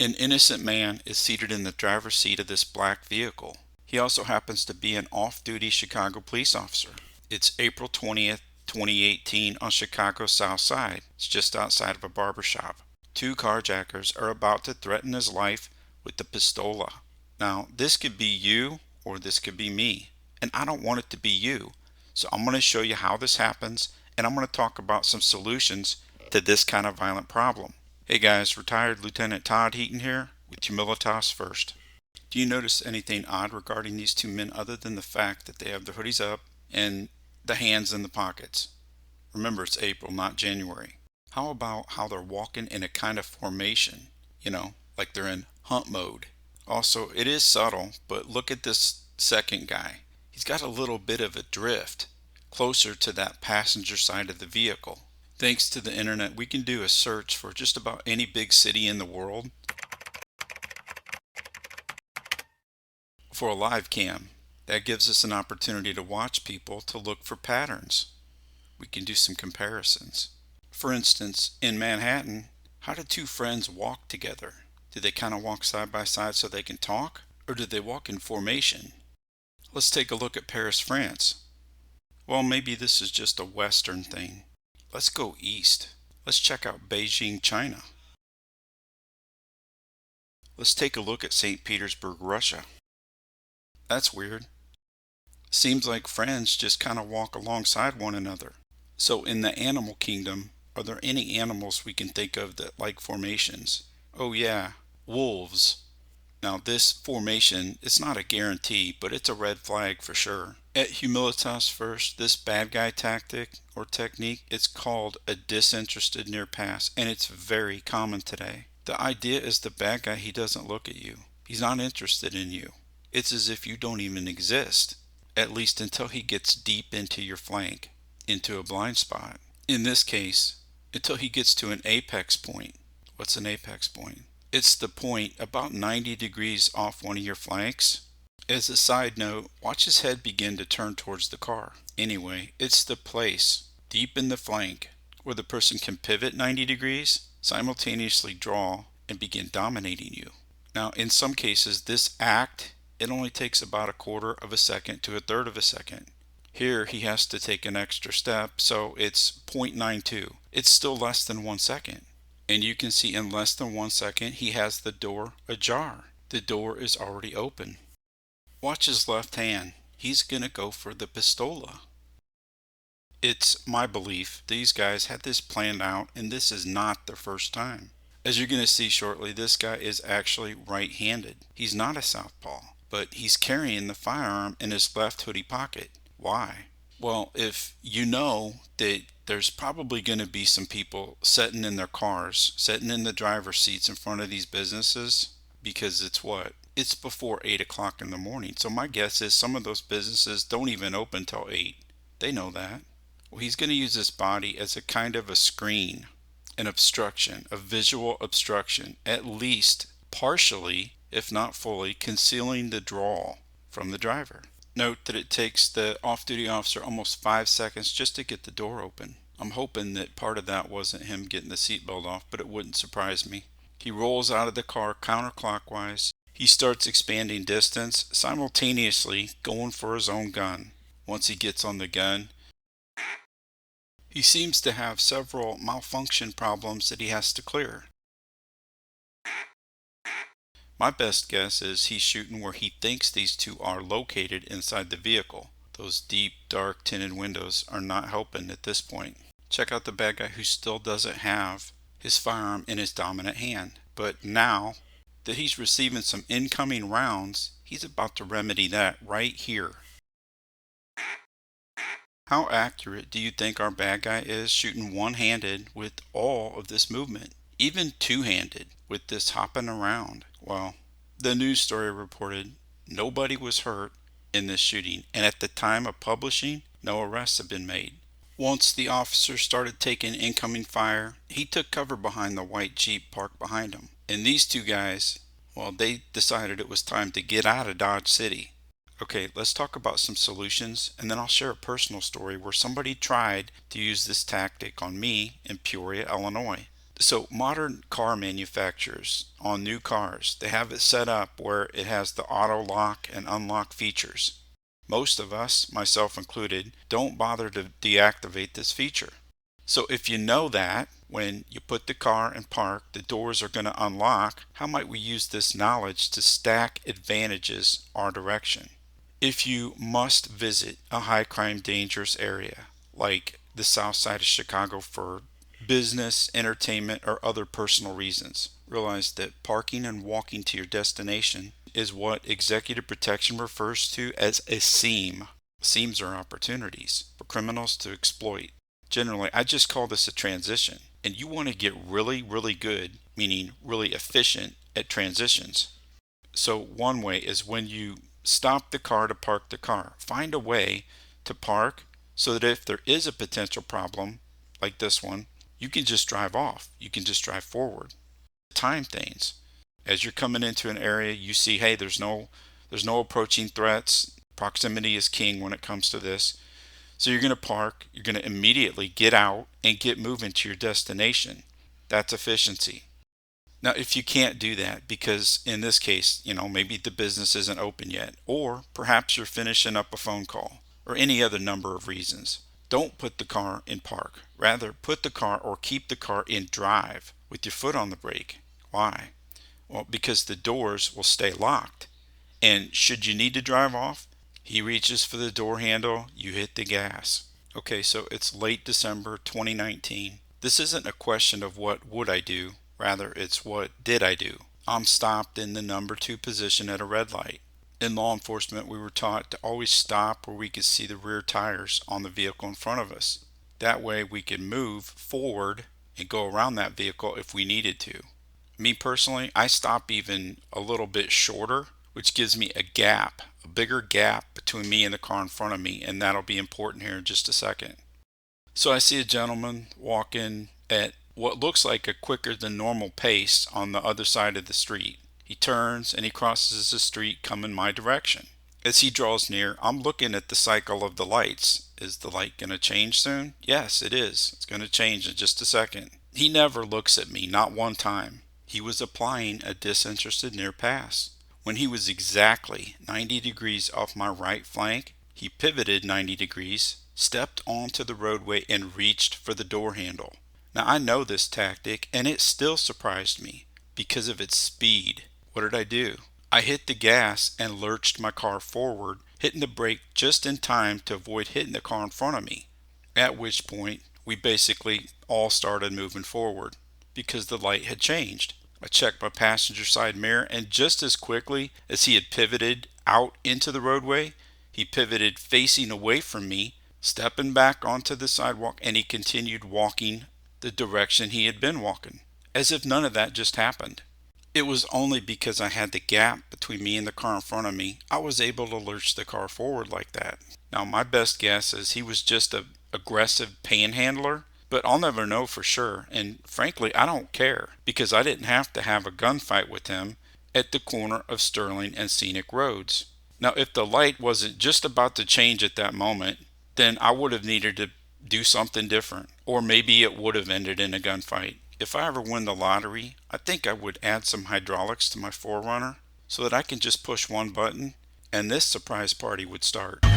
An innocent man is seated in the driver's seat of this black vehicle. He also happens to be an off-duty Chicago police officer. It's April 20th, 2018 on Chicago's South Side. It's just outside of a barber shop. Two carjackers are about to threaten his life with the pistola. Now, this could be you or this could be me, and I don't want it to be you. So I'm going to show you how this happens, and I'm going to talk about some solutions to this kind of violent problem. Hey guys, retired Lieutenant Todd Heaton here with Humilitas First. Do you notice anything odd regarding these two men other than the fact that they have their hoodies up and the hands in the pockets? Remember, it's April, not January. How about how they're walking in a kind of formation? Like they're in hunt mode. Also, it is subtle, but look at this second guy. He's got a little bit of a drift closer to that passenger side of the vehicle. Thanks to the internet, we can do a search for just about any big city in the world for a live cam. That gives us an opportunity to watch people to look for patterns. We can do some comparisons. For instance, in Manhattan, how do two friends walk together? Do they kind of walk side by side so they can talk? Or do they walk in formation? Let's take a look at Paris, France. Well, maybe this is just a Western thing. Let's go east. Let's check out Beijing, China. Let's take a look at St. Petersburg, Russia. That's weird. Seems like friends just kind of walk alongside one another. So in the animal kingdom, are there any animals we can think of that like formations? Oh yeah, wolves. Now this formation, it's not a guarantee, but it's a red flag for sure. At Humilitas First, this bad guy tactic or technique, it's called a disinterested near pass, and it's very common today. The idea is the bad guy, he doesn't look at you. He's not interested in you. It's as if you don't even exist, at least until he gets deep into your flank, into a blind spot. In this case, until he gets to an apex point. What's an apex point? It's the point about 90 degrees off one of your flanks. As a side note, watch his head begin to turn towards the car. Anyway, it's the place, deep in the flank, where the person can pivot 90 degrees, simultaneously draw, and begin dominating you. Now, in some cases, this act, it only takes about a quarter of a second to a third of a second. Here, he has to take an extra step, so it's 0.92. It's still less than 1 second. And you can see in less than 1 second, he has the door ajar. The door is already open. Watch his left hand. He's gonna go for the pistola. It's my belief these guys had this planned out, and this is not their first time. As you're gonna see shortly, this guy is actually right-handed. He's not a southpaw, but he's carrying the firearm in his left hoodie pocket. Why? Well, if you know that there's probably going to be some people sitting in their cars, sitting in the driver's seats in front of these businesses, because it's what? It's before 8 o'clock in the morning. So my guess is some of those businesses don't even open till 8. They know that. Well, he's going to use this body as a kind of a screen, an obstruction, a visual obstruction, at least partially, if not fully, concealing the draw from the driver. Note that it takes the off-duty officer almost 5 seconds just to get the door open. I'm hoping that part of that wasn't him getting the seatbelt off, but it wouldn't surprise me. He rolls out of the car counterclockwise. He starts expanding distance, simultaneously going for his own gun. Once he gets on the gun, he seems to have several malfunction problems that he has to clear. My best guess is he's shooting where he thinks these two are located inside the vehicle. Those deep, dark tinted windows are not helping at this point. Check out the bad guy who still doesn't have his firearm in his dominant hand. But now that he's receiving some incoming rounds, he's about to remedy that right here. How accurate do you think our bad guy is shooting one-handed with all of this movement? Even two-handed with this hopping around? Well, the news story reported nobody was hurt in this shooting, and at the time of publishing, no arrests have been made. Once the officer started taking incoming fire, he took cover behind the white Jeep parked behind him. And these two guys, well, they decided it was time to get out of Dodge City. Okay, let's talk about some solutions, and then I'll share a personal story where somebody tried to use this tactic on me in Peoria, Illinois. So modern car manufacturers on new cars, they have it set up where it has the auto lock and unlock features. Most of us, myself included, don't bother to deactivate this feature. So if you know that when you put the car in park, the doors are going to unlock, how might we use this knowledge to stack advantages our direction? If you must visit a high crime dangerous area like the south side of Chicago for business, entertainment, or other personal reasons, realize that parking and walking to your destination is what executive protection refers to as a seam. Seams are opportunities for criminals to exploit. Generally, I just call this a transition. And you want to get really, really good, meaning really efficient at transitions. So one way is when you stop the car to park the car, find a way to park so that if there is a potential problem like this one, you can just drive off. You can just drive forward. Time things. As you're coming into an area, you see, hey, there's no approaching threats. Proximity is king when it comes to this. So you're going to park, you're going to immediately get out and get moving to your destination. That's efficiency. Now, if you can't do that, because in this case, maybe the business isn't open yet, or perhaps you're finishing up a phone call, or any other number of reasons, don't put the car in park. Rather, put the car or keep the car in drive with your foot on the brake. Why? Well, because the doors will stay locked. And should you need to drive off, he reaches for the door handle, you hit the gas. Okay, so it's late December 2019. This isn't a question of what would I do, rather it's what did I do. I'm stopped in the number 2 position at a red light. In law enforcement, we were taught to always stop where we could see the rear tires on the vehicle in front of us. That way we could move forward and go around that vehicle if we needed to. Me personally, I stop even a little bit shorter, which gives me a gap, a bigger gap between me and the car in front of me, and that'll be important here in just a second. So I see a gentleman walking at what looks like a quicker than normal pace on the other side of the street. He turns and he crosses the street coming my direction. As he draws near, I'm looking at the cycle of the lights. Is the light going to change soon? Yes, it is. It's going to change in just a second. He never looks at me, not one time. He was applying a disinterested near pass. When he was exactly 90 degrees off my right flank, he pivoted 90 degrees, stepped onto the roadway, and reached for the door handle. Now I know this tactic, and it still surprised me because of its speed. What did I do? I hit the gas and lurched my car forward, hitting the brake just in time to avoid hitting the car in front of me. At which point, we basically all started moving forward because the light had changed. I checked my passenger side mirror, and just as quickly as he had pivoted out into the roadway, he pivoted facing away from me, stepping back onto the sidewalk, and he continued walking the direction he had been walking, as if none of that just happened. It was only because I had the gap between me and the car in front of me, I was able to lurch the car forward like that. Now, my best guess is he was just a aggressive panhandler, but I'll never know for sure. And frankly, I don't care because I didn't have to have a gunfight with him at the corner of Sterling and Scenic Roads. Now, if the light wasn't just about to change at that moment, then I would have needed to do something different, or maybe it would have ended in a gunfight. If I ever win the lottery, I think I would add some hydraulics to my 4Runner so that I can just push one button and this surprise party would start. Don't